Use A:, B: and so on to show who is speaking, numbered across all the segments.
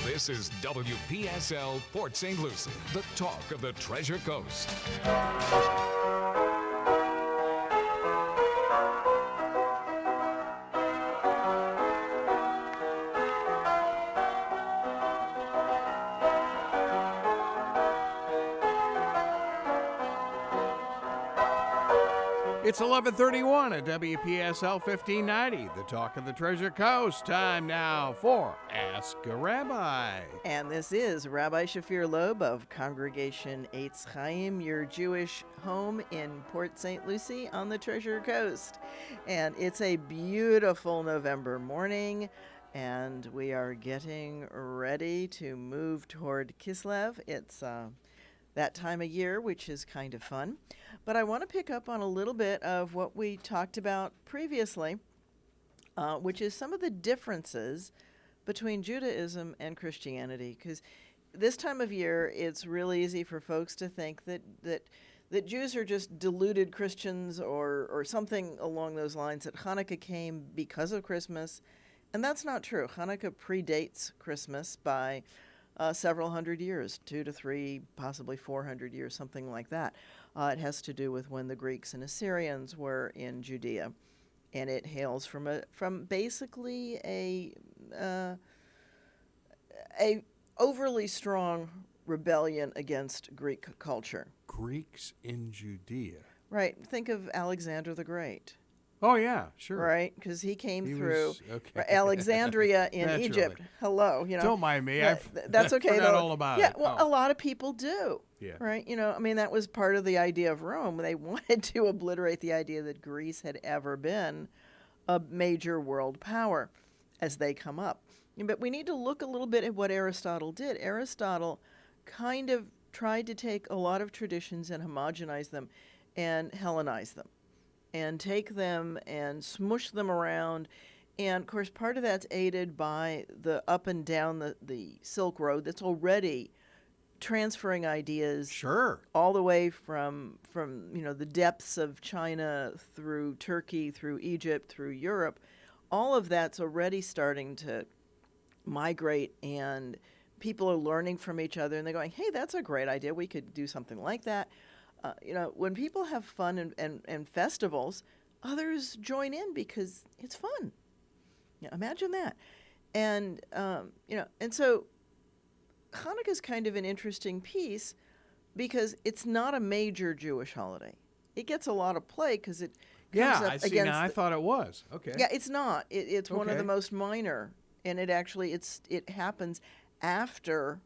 A: This is WPSL Port St. Lucie, the talk of the Treasure Coast.
B: It's 11:31 at WPSL 1590, the talk of the Treasure Coast. Time now for Ask a Rabbi.
C: And this is Rabbi Shafir Lobb of Congregation Eitz Chayim, your Jewish home in Port St. Lucie on the Treasure Coast. And it's a beautiful November morning, and we are getting ready to move toward Kislev. It's that time of year, which is kind of fun. But I want to pick up on a little bit of what we talked about previously, which is some of the differences between Judaism and Christianity. Because this time of year, it's really easy for folks to think that Jews are just deluded Christians or something along those lines, that Hanukkah came because of Christmas. And that's not true. Hanukkah predates Christmas by several hundred years, 2 to 3, possibly 400 years, something like that. It has to do with when the Greeks and Assyrians were in Judea, and it hails from basically a overly strong rebellion against Greek culture.
B: Greeks in Judea.
C: Right. Think of Alexander the Great.
B: Oh, yeah, sure.
C: Right, because he came through
B: okay.
C: Alexandria in
B: Naturally.
C: Egypt. Hello,
B: Don't mind me.
C: That's okay.
B: Forgot all about
C: yeah,
B: it.
C: well, a lot of people do.
B: Yeah.
C: Right. I mean, that was part of the idea of Rome. They wanted to obliterate the idea that Greece had ever been a major world power as they come up. But we need to look a little bit at what Aristotle did. Aristotle kind of tried to take a lot of traditions and homogenize them and Hellenize them, and take them and smush them around. And, of course, part of that's aided by the up and down the Silk Road that's already transferring ideas all the way from the depths of China through Turkey, through Egypt, through Europe. All of that's already starting to migrate, and people are learning from each other, and they're going, hey, that's a great idea. We could do something like that. When people have fun and festivals, others join in because it's fun. Imagine that. And, and so Hanukkah is kind of an interesting piece because it's not a major Jewish holiday. It gets a lot of play because it comes up
B: I see.
C: against
B: Now, I thought it was. Okay.
C: Yeah, it's not. It's one of the most minor, and it happens after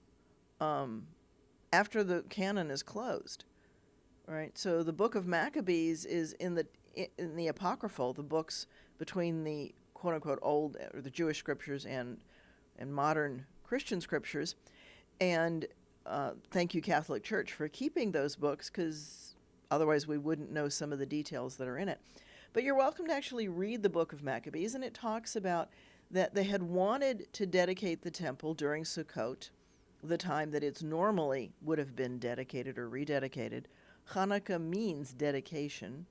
C: the canon is closed. Right, so the Book of Maccabees is in the Apocryphal, the books between the quote unquote old or the Jewish scriptures and modern Christian scriptures, and thank you Catholic Church for keeping those books, because otherwise we wouldn't know some of the details that are in it. But you're welcome to actually read the Book of Maccabees, and it talks about that they had wanted to dedicate the temple during Sukkot, the time that it's normally would have been dedicated or rededicated. Hanukkah means dedication.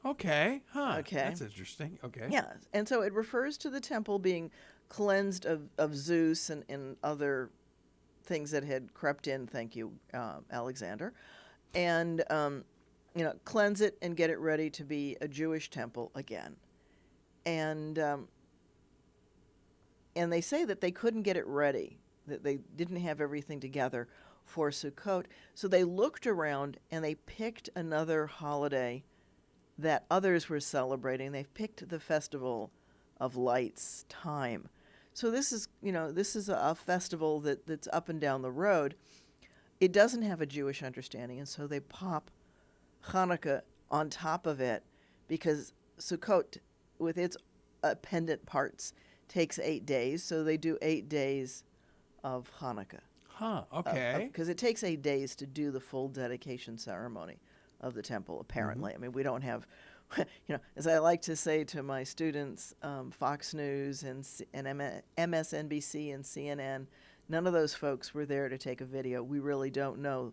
B: Okay. Huh.
C: Okay.
B: That's interesting. Okay.
C: Yeah. And so it refers to the temple being cleansed of Zeus and other things that had crept in, thank you, Alexander. And, cleanse it and get it ready to be a Jewish temple again. And they say that they couldn't get it ready, that they didn't have everything together for Sukkot. So they looked around and they picked another holiday that others were celebrating. They picked the Festival of Lights time. So this is a festival that's up and down the road. It doesn't have a Jewish understanding, and so they pop Hanukkah on top of it because Sukkot, with its appendant parts, takes 8 days. So they do 8 days of Hanukkah.
B: Huh, okay.
C: Because it takes 8 days to do the full dedication ceremony of the temple, apparently. I mean, we don't have, as I like to say to my students, Fox News and MSNBC and CNN, none of those folks were there to take a video. We really don't know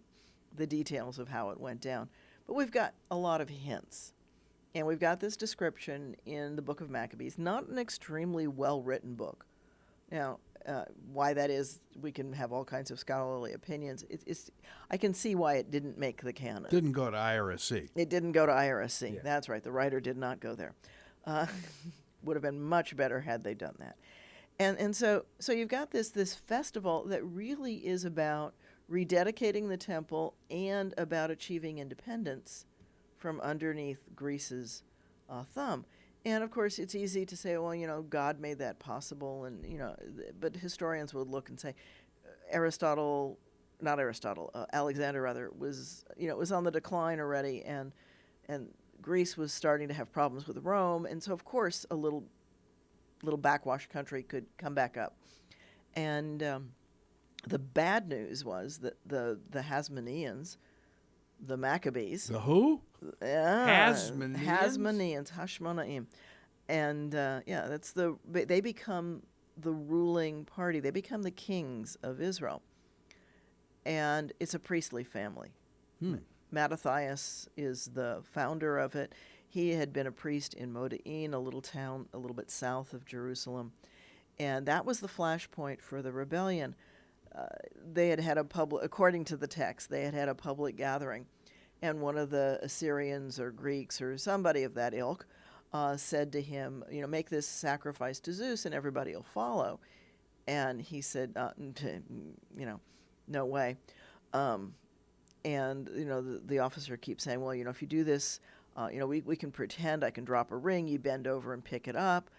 C: the details of how it went down. But we've got a lot of hints. And we've got this description in the Book of Maccabees, not an extremely well-written book, Now, why that is, we can have all kinds of scholarly opinions. I can see why it didn't make the canon.
B: Didn't go to IRSC.
C: It didn't go to IRSC.
B: Yeah.
C: That's right. The writer did not go there. Would have been much better had they done that. And so you've got this festival that really is about rededicating the temple and about achieving independence from underneath Greece's thumb. And of course, it's easy to say, well, God made that possible, and but historians would look and say, Alexander rather was on the decline already, and Greece was starting to have problems with Rome, and so of course a little backwash country could come back up. And the bad news was that the Hasmoneans, the Maccabees.
B: The who?
C: Hasmoneans.
B: Hasmoneans?
C: Hashmonaim. And they become the ruling party. They become the kings of Israel. And it's a priestly family. Mattathias is the founder of it. He had been a priest in Modi'in, a little town a little bit south of Jerusalem. And that was the flashpoint for the rebellion. They had a public, according to the text, they had a public gathering. And one of the Assyrians or Greeks or somebody of that ilk said to him, make this sacrifice to Zeus and everybody will follow. And he said, no way. And the officer keeps saying, well, if you do this, we can pretend I can drop a ring, you bend over and pick it up,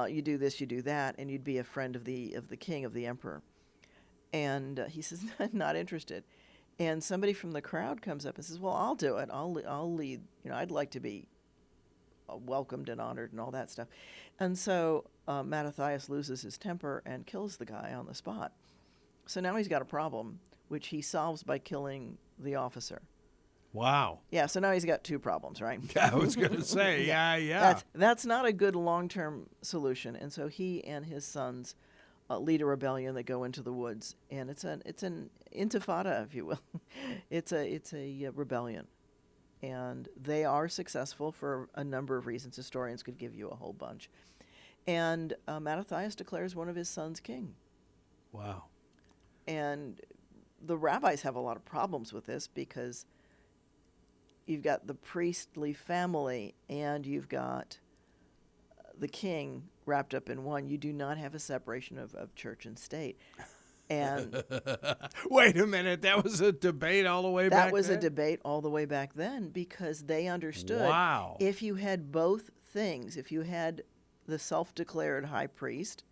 C: you do this, you do that, and you'd be a friend of the king, of the emperor. And he says, not interested. And somebody from the crowd comes up and says, well, I'll do it. I'll lead. I'd like to be welcomed and honored and all that stuff. And so Mattathias loses his temper and kills the guy on the spot. So now he's got a problem, which he solves by killing the officer.
B: Wow.
C: Yeah, so now he's got two problems, right?
B: I was going to say, yeah.
C: That's not a good long-term solution. And so he and his sons lead a rebellion that go into the woods, and it's an intifada, if you will. It's a rebellion, and they are successful for a number of reasons. Historians could give you a whole bunch. And Mattathias declares one of his sons king.
B: Wow.
C: And the rabbis have a lot of problems with this because you've got the priestly family and you've got the king wrapped up in one. You do not have a separation of church and state. And
B: wait a minute, that was a debate all the way back then?
C: That was a debate all the way back then because they understood
B: wow.
C: If you had both things, if you had the self-declared high priest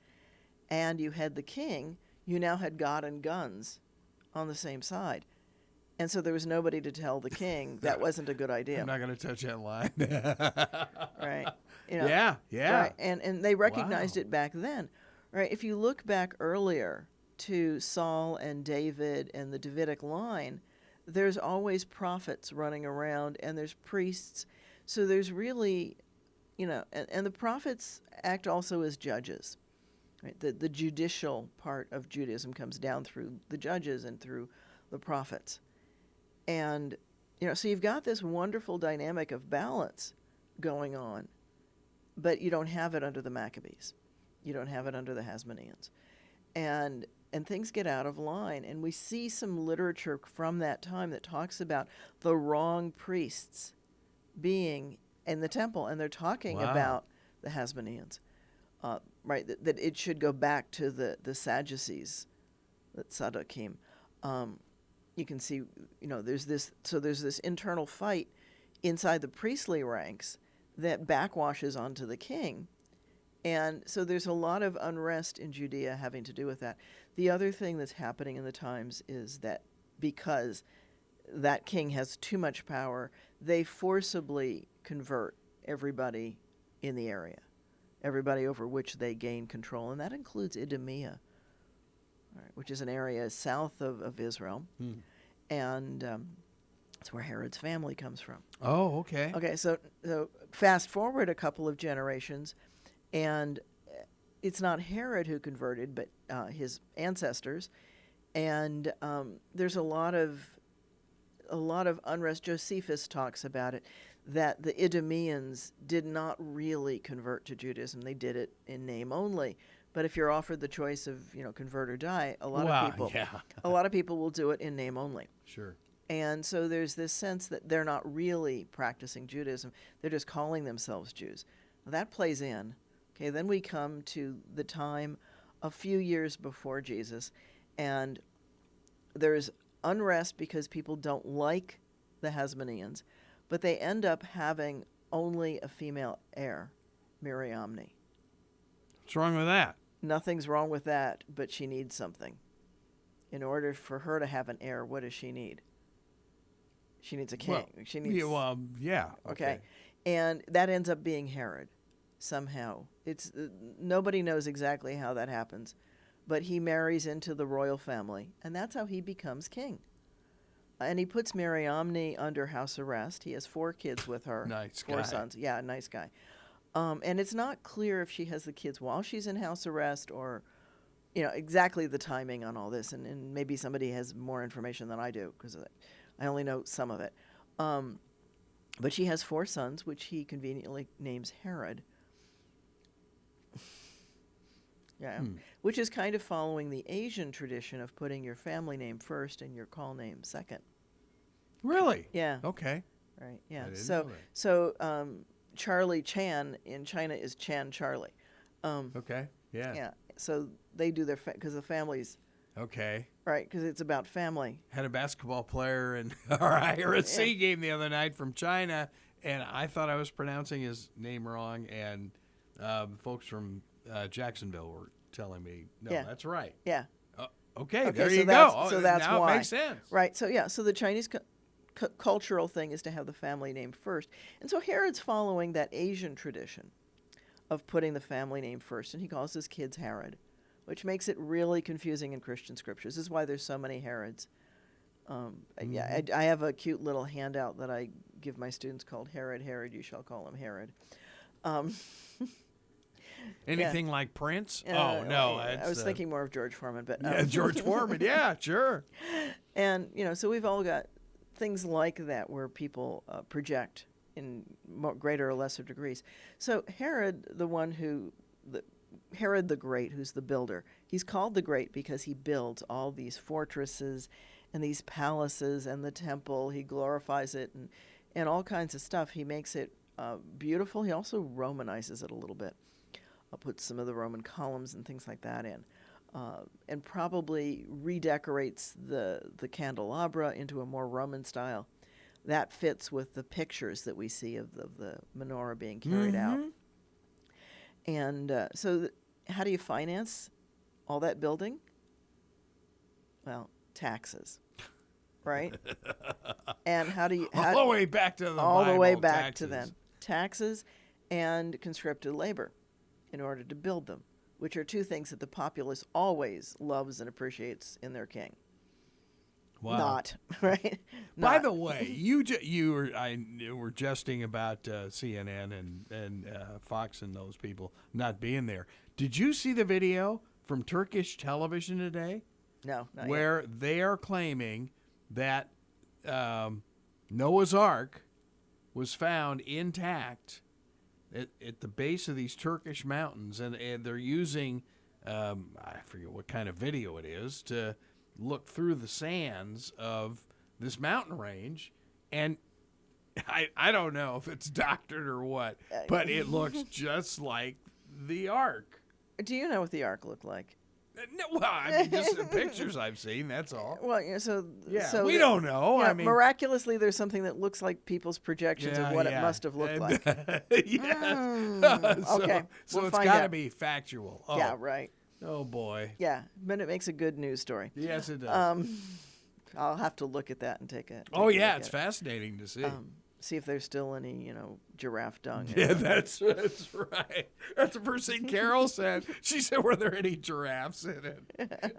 C: and you had the king, you now had God and guns on the same side. And so there was nobody to tell the king that wasn't a good idea.
B: I'm not going to touch that line.
C: Right.
B: Yeah.
C: Right. And they recognized
B: wow.
C: it back then. Right. If you look back earlier to Saul and David and the Davidic line, there's always prophets running around and there's priests. So there's really, and the prophets act also as judges. Right? The judicial part of Judaism comes down through the judges and through the prophets. And, so you've got this wonderful dynamic of balance going on, but you don't have it under the Maccabees. You don't have it under the Hasmoneans. And things get out of line. And we see some literature from that time that talks about the wrong priests being in the temple. And they're talking
B: wow.
C: about the Hasmoneans, right, that it should go back to the Sadducees, the Tzaddokim. You can see, there's this internal fight inside the priestly ranks that backwashes onto the king. And so there's a lot of unrest in Judea having to do with that. The other thing that's happening in the times is that because that king has too much power, they forcibly convert everybody in the area, everybody over which they gain control. And that includes Idumea, right, which is an area south of Israel. And that's where Herod's family comes from.
B: Oh, okay.
C: Okay, so fast forward a couple of generations, and it's not Herod who converted, but his ancestors. And there's a lot of unrest. Josephus talks about it, that the Idumeans did not really convert to Judaism. They did it in name only, But if you're offered the choice of, convert or die, a lot of people will do it in name only.
B: Sure.
C: And so there's this sense that they're not really practicing Judaism. They're just calling themselves Jews. Well, that plays in. Okay, then we come to the time a few years before Jesus, and there's unrest because people don't like the Hasmoneans, but they end up having only a female heir, Miriamne.
B: What's wrong with that?
C: Nothing's wrong with that, but she needs something. In order for her to have an heir, what does she need? She needs a king.
B: Well,
C: she needs. Okay. And that ends up being Herod, somehow. It's nobody knows exactly how that happens, but he marries into the royal family, and that's how he becomes king. And he puts Miriamne under house arrest. He has 4 kids with her.
B: Nice
C: four
B: guy.
C: sons. Yeah, nice guy. And it's not clear if she has the kids while she's in house arrest or, exactly the timing on all this. And maybe somebody has more information than I do because I only know some of it. But she has 4 sons, which he conveniently names Herod. Yeah, which is kind of following the Asian tradition of putting your family name first and your call name second.
B: Really?
C: Yeah.
B: Okay.
C: Right. Yeah.
B: I didn't know that.
C: So Charlie Chan in China is Chan Charlie.
B: Okay. Yeah.
C: Yeah. So they do their because the families.
B: Okay.
C: Right, because it's about family.
B: Had a basketball player in our IRC game the other night from China, and I thought I was pronouncing his name wrong, and folks from Jacksonville were telling me, no, that's right.
C: Yeah.
B: Okay, there you go.
C: So that's
B: now
C: why.
B: It makes sense.
C: Right, so so the Chinese cultural thing is to have the family name first. And so Herod's following that Asian tradition of putting the family name first, and he calls his kids Herod, which makes it really confusing in Christian scriptures. This is why there's so many Herods. I have a cute little handout that I give my students called Herod, Herod, you shall call him Herod.
B: Anything like Prince? Oh, no.
C: I was thinking more of George Foreman. But
B: George Foreman, yeah, sure.
C: And, so we've all got things like that where people project in greater or lesser degrees. So Herod, Herod the Great, who's the builder, he's called the Great because he builds all these fortresses and these palaces and the temple. He glorifies it and all kinds of stuff. He makes it beautiful. He also Romanizes it a little bit. I'll put some of the Roman columns and things like that in. And probably redecorates the candelabra into a more Roman style. That fits with the pictures that we see of the menorah being carried out. And how do you finance all that building? Well, taxes, right? And how do you...
B: all the way back to the Bible.
C: All the way back
B: taxes.
C: to them. Taxes and conscripted labor in order to build them, which are 2 things that the populace always loves and appreciates in their king.
B: Wow.
C: Not, right?
B: By the way, you were jesting about CNN and Fox and those people not being there. Did you see the video from Turkish television today?
C: No, not
B: where
C: yet.
B: They are claiming that Noah's Ark was found intact at the base of these Turkish mountains, and they're using, I forget what kind of video it is, to look through the sands of this mountain range, and I don't know if it's doctored or what, but it looks just like the Ark.
C: Do you know what the Ark looked like?
B: No, well, I mean, just the pictures I've seen, that's all.
C: Well, so
B: we don't know. I mean,
C: miraculously, there's something that looks like people's projections of what it must have looked like.
B: Yes.
C: Okay.
B: So
C: we'll
B: it's got to be factual. Oh.
C: Yeah, right.
B: Oh, boy.
C: Yeah, but it makes a good news story.
B: Yes, it does.
C: I'll have to look at that and take a
B: it's fascinating to see.
C: See if there's still any, giraffe dung.
B: Yeah, that's right. That's the first thing Carol said. She said, were there any giraffes in it?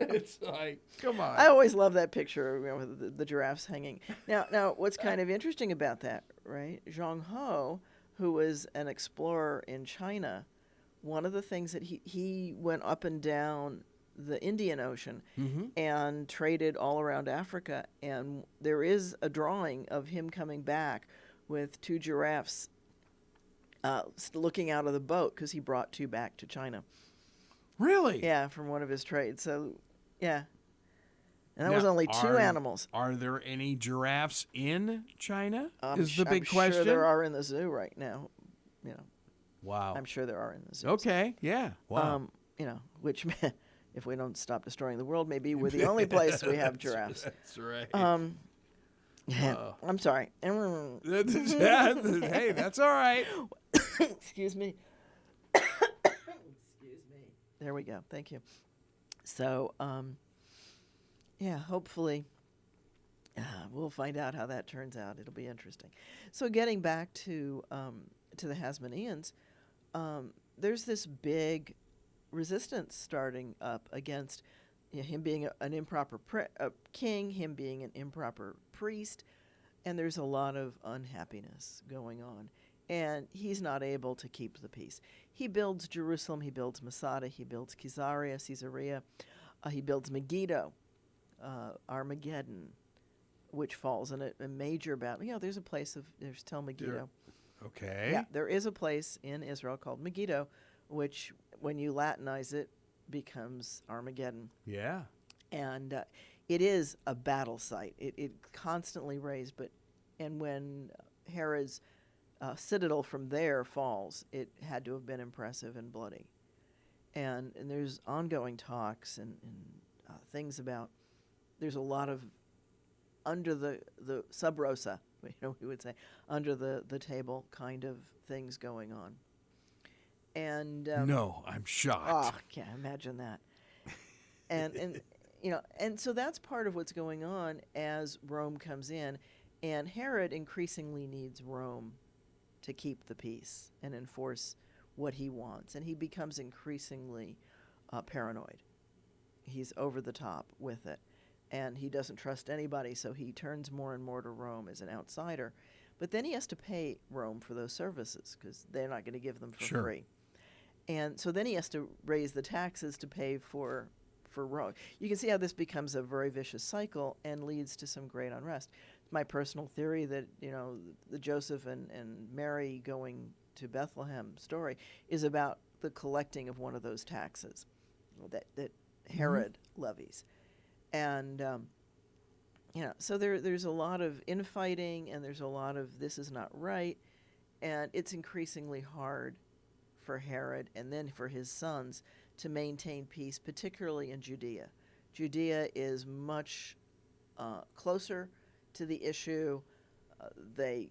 B: It's like, come on.
C: I always love that picture with the giraffes hanging. Now, what's kind of interesting about that, right? Zhang Ho, who was an explorer in China, one of the things that he went up and down the Indian Ocean and traded all around Africa, and there is a drawing of him coming back with 2 giraffes looking out of the boat because he brought 2 back to China.
B: Really?
C: Yeah, from one of his trades. So, yeah. And that
B: Now,
C: was only two animals.
B: Are there any giraffes in China? Is the big
C: I'm
B: question.
C: sure there are in the zoo right now.
B: Wow.
C: I'm sure there are in the zoo.
B: Okay. Yeah. Wow.
C: Which if we don't stop destroying the world, maybe we're the only place we have giraffes.
B: That's right.
C: Yeah, I'm sorry.
B: Hey, that's all right.
C: Excuse me. Excuse me. There we go. Thank you. So, hopefully we'll find out how that turns out. It'll be interesting. So, getting back to the Hasmoneans, there's this big resistance starting up against him being an improper king, him being an improper priest, and there's a lot of unhappiness going on. And he's not able to keep the peace. He builds Jerusalem, he builds Masada, he builds Caesarea, he builds Megiddo, Armageddon, which falls in a major battle. There's still Megiddo.
B: Okay.
C: Yeah, there is a place in Israel called Megiddo, which, when you Latinize it, becomes Armageddon.
B: Yeah.
C: And it is a battle site. It constantly raised, and when Herod's citadel from there falls, it had to have been impressive and bloody. And there's ongoing talks and things about, there's a lot of under the sub rosa, we would say, under the table kind of things going on. And
B: no, I'm shocked.
C: Oh, can't imagine that. And so that's part of what's going on as Rome comes in, and Herod increasingly needs Rome to keep the peace and enforce what he wants, and he becomes increasingly paranoid. He's over the top with it, and he doesn't trust anybody, so he turns more and more to Rome as an outsider. But then he has to pay Rome for those services because they're not going to give them for free. And so then he has to raise the taxes to pay for Rome. You can see how this becomes a very vicious cycle and leads to some great unrest. My personal theory that, the Joseph and Mary going to Bethlehem story is about the collecting of one of those taxes that Herod levies. And, so there's a lot of infighting, and there's a lot of this is not right, and it's increasingly hard for Herod and then for his sons to maintain peace, particularly in Judea. Judea is much closer to the issue. They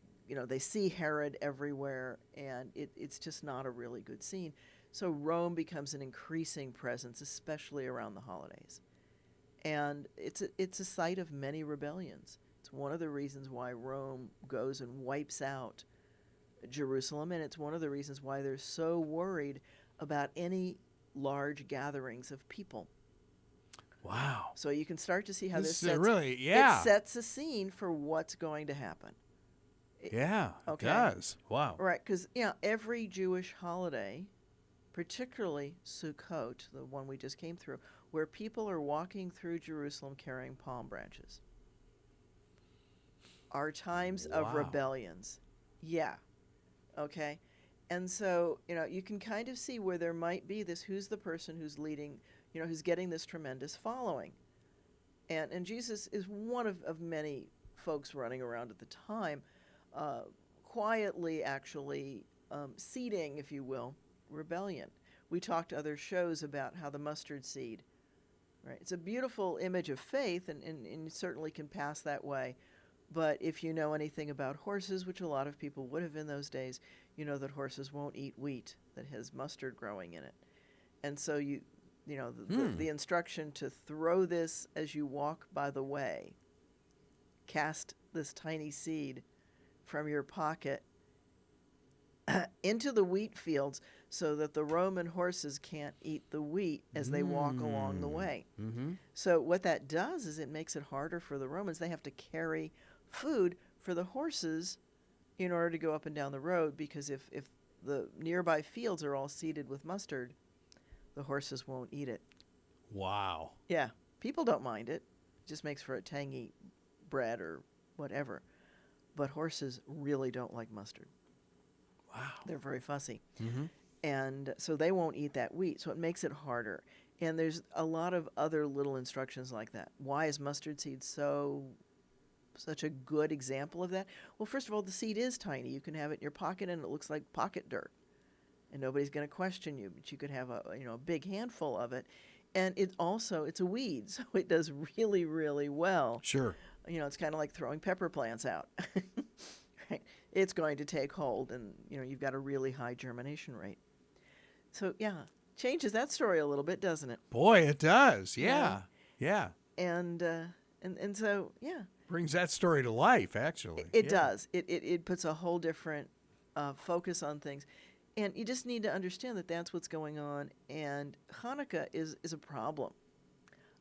C: see Herod everywhere, and it's just not a really good scene. So Rome becomes an increasing presence, especially around the holidays. And it's a site of many rebellions. It's one of the reasons why Rome goes and wipes out Jerusalem, and it's one of the reasons why they're so worried about any large gatherings of people.
B: Wow.
C: So you can start to see how this
B: sets,
C: sets a scene for what's going to happen.
B: It does. Wow.
C: Right, because every Jewish holiday, particularly Sukkot, the one we just came through, where people are walking through Jerusalem carrying palm branches, are times of rebellions. Yeah. Okay. And so, you can kind of see where there might be this, who's the person who's leading, who's getting this tremendous following. And Jesus is one of many folks running around at the time, quietly actually seeding, if you will, rebellion. We talked other shows about how the mustard seed, right? It's a beautiful image of faith, and you certainly can pass that way. But if you know anything about horses, which a lot of people would have in those days, you know that horses won't eat wheat that has mustard growing in it. And so the instruction to throw this as you walk by the way, cast this tiny seed from your pocket into the wheat fields so that the Roman horses can't eat the wheat as they walk along the way. Mm-hmm. So what that does is it makes it harder for the Romans. They have to carry food for the horses in order to go up and down the road, because if the nearby fields are all seeded with mustard, the horses won't eat it.
B: Wow.
C: Yeah. People don't mind it. It just makes for a tangy bread or whatever. But horses really don't like mustard.
B: Wow.
C: They're very fussy.
B: Mm-hmm.
C: And so they won't eat that wheat, so it makes it harder. And there's a lot of other little instructions like that. Why is mustard seed such a good example of that? Well, first of all, the seed is tiny. You can have it in your pocket, and it looks like pocket dirt, and nobody's going to question you. But you could have a big handful of it, and it's a weed, so it does really, really well.
B: Sure.
C: It's kind of like throwing pepper plants out. Right? It's going to take hold, and you've got a really high germination rate. So yeah, changes that story a little bit, doesn't it?
B: Boy, it does. Yeah.
C: And so yeah,
B: brings that story to life. Actually,
C: it does. It puts a whole different focus on things, and you just need to understand that that's what's going on. And Hanukkah is a problem.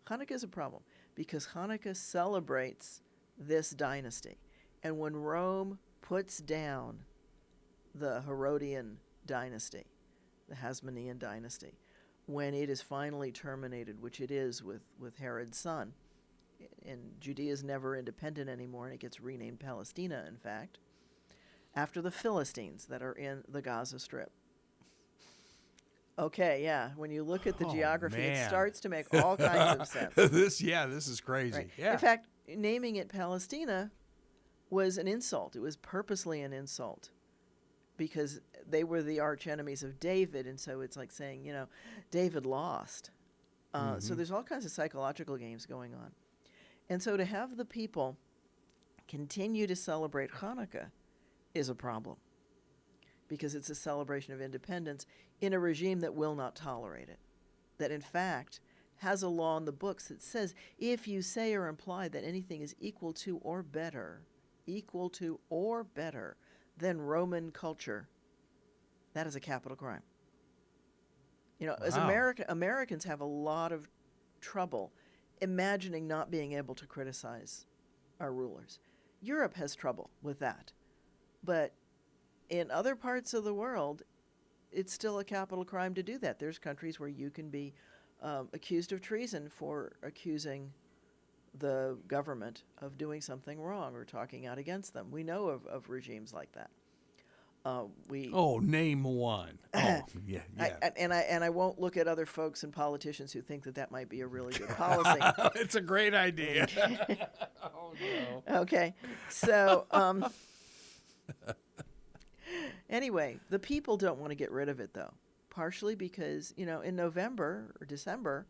C: Hanukkah is a problem because Hanukkah celebrates this dynasty, and when Rome puts down the Herodian dynasty, the Hasmonean dynasty, when it is finally terminated, which it is with Herod's son, and Judea is never independent anymore, and it gets renamed Palestina, in fact, after the Philistines that are in the Gaza Strip. Okay, yeah, when you look at the geography,
B: man.
C: It starts to make all kinds of sense.
B: This is crazy.
C: Right.
B: Yeah.
C: In fact, naming it Palestina was an insult. It was purposely an insult, because they were the arch enemies of David, and so it's like saying, David lost. So there's all kinds of psychological games going on. And so to have the people continue to celebrate Hanukkah is a problem, because it's a celebration of independence in a regime that will not tolerate it, that in fact has a law in the books that says if you say or imply that anything is equal to or better than Roman culture, that is a capital crime. As Americans have a lot of trouble imagining not being able to criticize our rulers. Europe has trouble with that. But in other parts of the world, it's still a capital crime to do that. There's countries where you can be accused of treason for accusing the government of doing something wrong or talking out against them. We know of regimes like that.
B: Name one. Oh, yeah.
C: I won't look at other folks and politicians who think that might be a really good policy.
B: It's a great idea. Oh, no.
C: Okay. So, anyway, the people don't want to get rid of it, though, partially because, in November or December,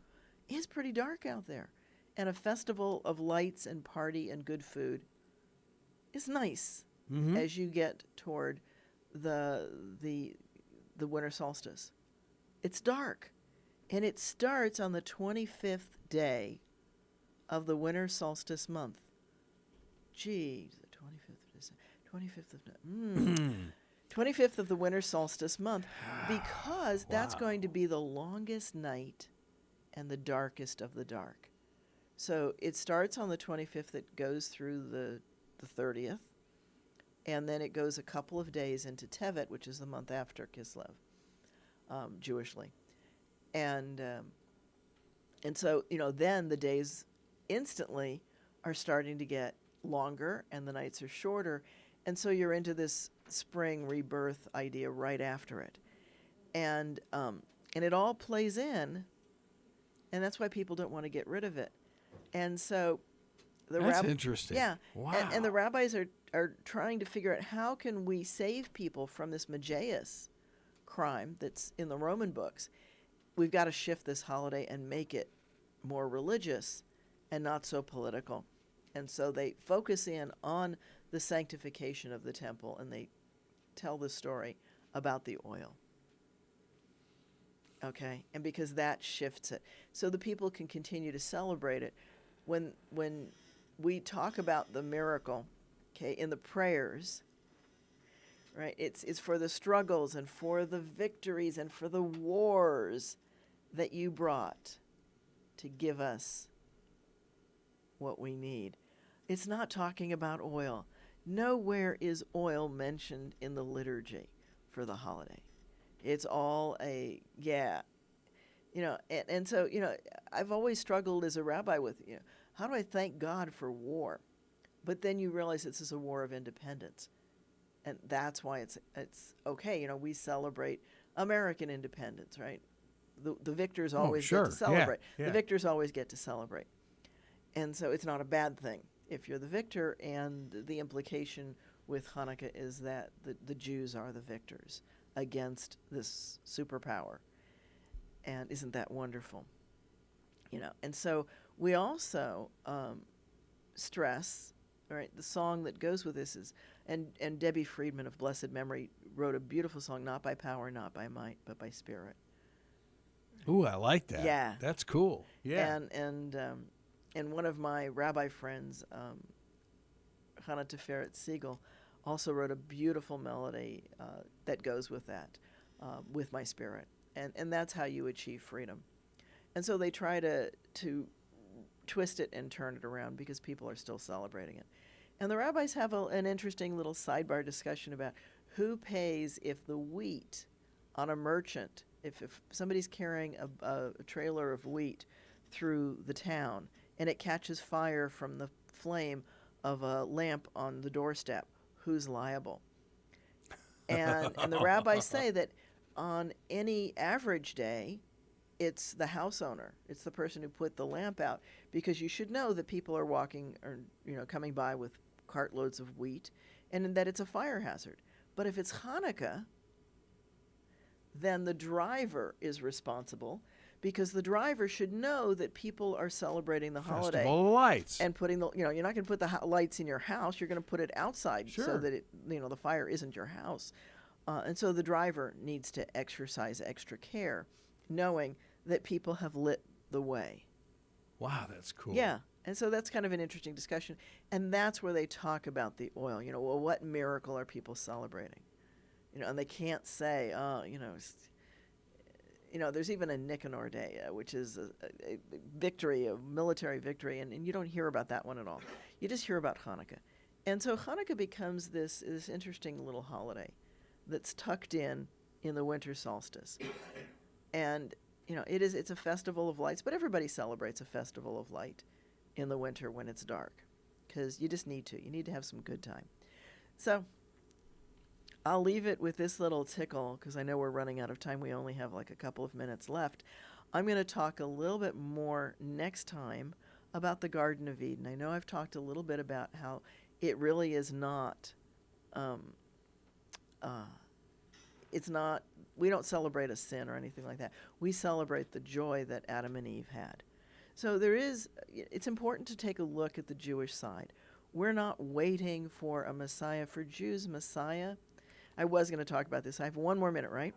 C: it's pretty dark out there. And a festival of lights and party and good food is nice as you get toward the winter solstice. It's dark, and it starts on the 25th day of the winter solstice month. Gee, the 25th of the winter solstice month, because that's going to be the longest night and the darkest of the dark. So it starts on the 25th, it goes through the 30th, and then it goes a couple of days into Tevet, which is the month after Kislev, Jewishly. And so, then the days instantly are starting to get longer and the nights are shorter. And so you're into this spring rebirth idea right after it. And it all plays in, and that's why people don't want to get rid of it. And so
B: that's interesting.
C: Yeah.
B: Wow.
C: And the rabbis are trying to figure out how can we save people from this Mageus crime that's in the Roman books. We've got to shift this holiday and make it more religious and not so political. And so they focus in on the sanctification of the temple, and they tell the story about the oil. Okay? And because that shifts it. So the people can continue to celebrate it. When we talk about the miracle, okay, in the prayers, right, it's for the struggles and for the victories and for the wars that you brought to give us what we need. It's not talking about oil. Nowhere is oil mentioned in the liturgy for the holiday. It's all and so, I've always struggled as a rabbi with, how do I thank God for war? But then you realize this is a war of independence. And that's why it's okay. We celebrate American independence, right? The victors always
B: sure.
C: get to celebrate.
B: Yeah.
C: The victors always get to celebrate. And so it's not a bad thing if you're the victor, and the implication with Hanukkah is that the Jews are the victors against this superpower. And isn't that wonderful? And so we also stress, right, the song that goes with this is, and Debbie Friedman of blessed memory wrote a beautiful song, not by power, not by might, but by spirit.
B: Ooh, I like that.
C: Yeah.
B: That's cool. Yeah.
C: And one of my rabbi friends, Hannah Teferet Siegel, also wrote a beautiful melody that goes with that, with my spirit. And that's how you achieve freedom. And so they try to twist it and turn it around because people are still celebrating it. And the rabbis have an interesting little sidebar discussion about who pays if the wheat on a merchant, if somebody's carrying a trailer of wheat through the town and it catches fire from the flame of a lamp on the doorstep, who's liable? And the rabbis say that on any average day, it's the house owner. It's the person who put the lamp out, because you should know that people are walking or coming by with cartloads of wheat, and that it's a fire hazard. But if it's Hanukkah, then the driver is responsible, because the driver should know that people are celebrating the holiday.
B: Festival of Lights.
C: And putting you're not going to put the lights in your house. You're going to put it outside so that the fire isn't your house. And so the driver needs to exercise extra care, knowing that people have lit the way.
B: Wow, that's cool.
C: Yeah. And so that's kind of an interesting discussion. And that's where they talk about the oil. Well, what miracle are people celebrating? And they can't say, there's even a Nicanor Day, which is a victory, a military victory, and you don't hear about that one at all. You just hear about Hanukkah. And so Hanukkah becomes this interesting little holiday that's tucked in the winter solstice. And, it's a festival of lights, but everybody celebrates a festival of light in the winter when it's dark, because you just need to. You need to have some good time. So I'll leave it with this little tickle, because I know we're running out of time. We only have like a couple of minutes left. I'm going to talk a little bit more next time about the Garden of Eden. I know I've talked a little bit about how it really is not, we don't celebrate a sin or anything like that. We celebrate the joy that Adam and Eve had. So it's important to take a look at the Jewish side. We're not waiting for a Messiah. For Jews, Messiah, I was going to talk about this. I have one more minute, right?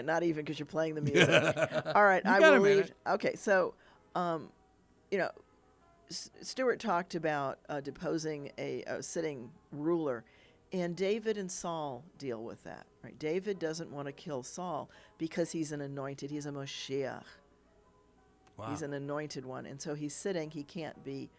C: Not even, because you're playing the music. All right, I will leave. Okay, so, Stuart talked about deposing a sitting ruler, and David and Saul deal with that. Right? David doesn't want to kill Saul because he's an anointed. He's a Moshiach. Wow. He's an anointed one, and so he's sitting. He can't be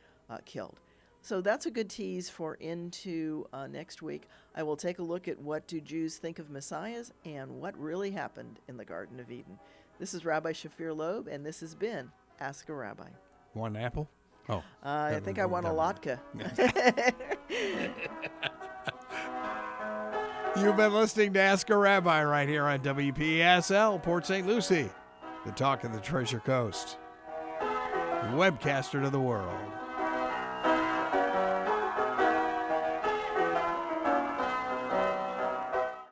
C: killed. So that's a good tease for into next week. I will take a look at what do Jews think of messiahs and what really happened in the Garden of Eden. This is Rabbi Shafir Lobb, and this has been Ask a Rabbi.
B: Want an apple? Oh.
C: I think I want a latke.
B: You've been listening to Ask a Rabbi right here on WPSL, Port St. Lucie, the talk of the Treasure Coast, webcaster to the world.